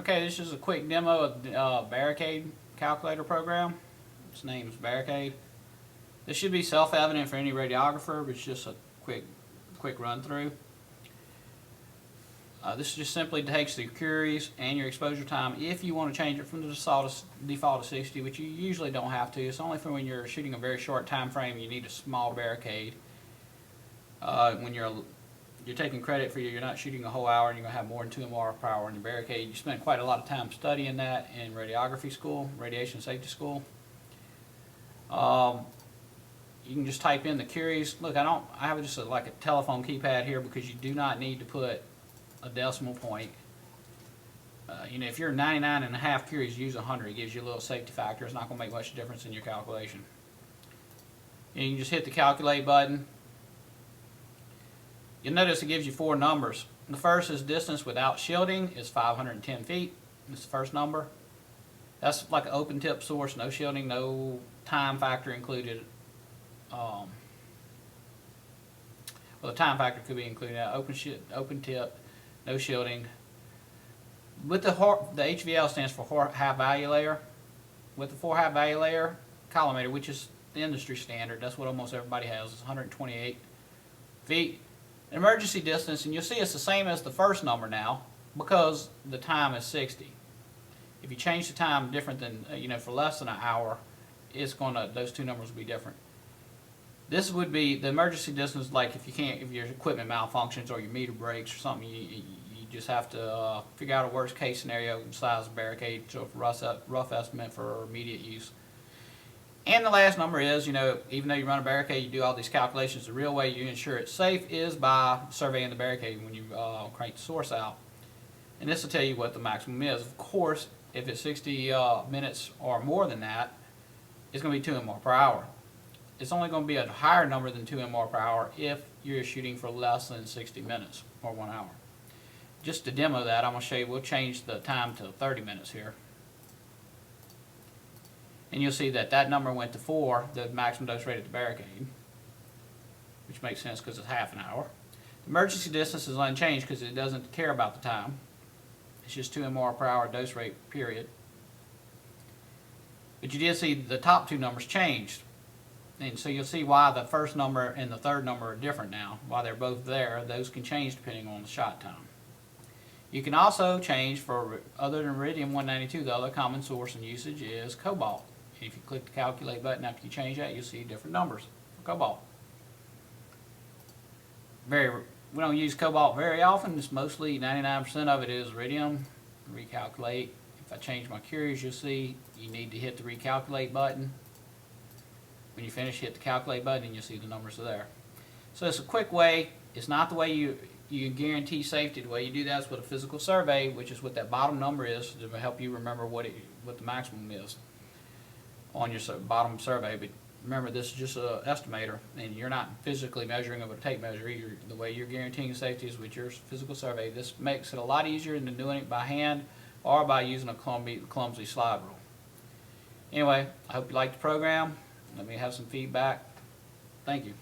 Okay, this is a quick demo of the Barricade calculator program. Its name is Barricade. This should be self-evident for any radiographer, but it's just a quick run through. This just simply takes the curies and your exposure time. If you want to change it from the default to 60, which you usually don't have to, it's only for when you're shooting a very short time frame. You need a small barricade. When you're taking credit for you're not shooting a whole hour and you're going to have more than 2 MR per hour in your barricade. You spent quite a lot of time studying that in radiography school, radiation safety school. You can just type in the curies. Look, I have just like a telephone keypad here because you do not need to put a decimal point. If you're 99.5 curies, use 100. It gives you a little safety factor. It's not going to make much difference in your calculation. And you can just hit the calculate button. You'll notice it gives you 4 numbers. The first is distance without shielding is 510 feet. It's the first number. That's like an open tip source, no shielding, no time factor included. Well, the time factor could be included. Open tip, no shielding. With the HVL stands for half value layer. With the 4 half value layer collimator, which is the industry standard, that's what almost everybody has, is 128 feet. Emergency distance, and you'll see it's the same as the first number now because the time is 60. If you change the time different than for less than an hour, those 2 numbers will be different. This would be the emergency distance, like if your equipment malfunctions or your meter breaks or something, you just have to figure out a worst case scenario, size of barricade, so rough estimate for immediate use. And the last number is, even though you run a barricade, you do all these calculations, the real way you ensure it's safe is by surveying the barricade when you crank the source out. And this will tell you what the maximum is. Of course, if it's 60 minutes or more than that, it's going to be 2 MR per hour. It's only going to be a higher number than 2 MR per hour if you're shooting for less than 60 minutes or 1 hour. Just to demo that, I'm going to show you, we'll change the time to 30 minutes here. And you'll see that number went to 4, the maximum dose rate at the barricade, which makes sense because it's half an hour. The emergency distance is unchanged because it doesn't care about the time. It's just 2 MR per hour dose rate, period. But you did see the top 2 numbers changed. And so you'll see why the first number and the third number are different now. While they're both there, those can change depending on the shot time. You can also change for, other than Radium-192, the other common source and usage is cobalt. If you click the calculate button after you change that, you'll see different numbers for cobalt. We don't use cobalt very often. It's mostly 99% of it is iridium. Recalculate. If I change my curies, you'll see you need to hit the recalculate button. When you finish, hit the calculate button and you'll see the numbers are there. So it's a quick way. It's not the way you guarantee safety. The way you do that is with a physical survey, which is what that bottom number is, to help you remember what the maximum is on your bottom survey. But remember, this is just an estimator, and you're not physically measuring it with a tape measure. The way you're guaranteeing safety is with your physical survey. This makes it a lot easier than doing it by hand or by using a clumsy slide rule. Anyway, I hope you liked the program. Let me have some feedback. Thank you.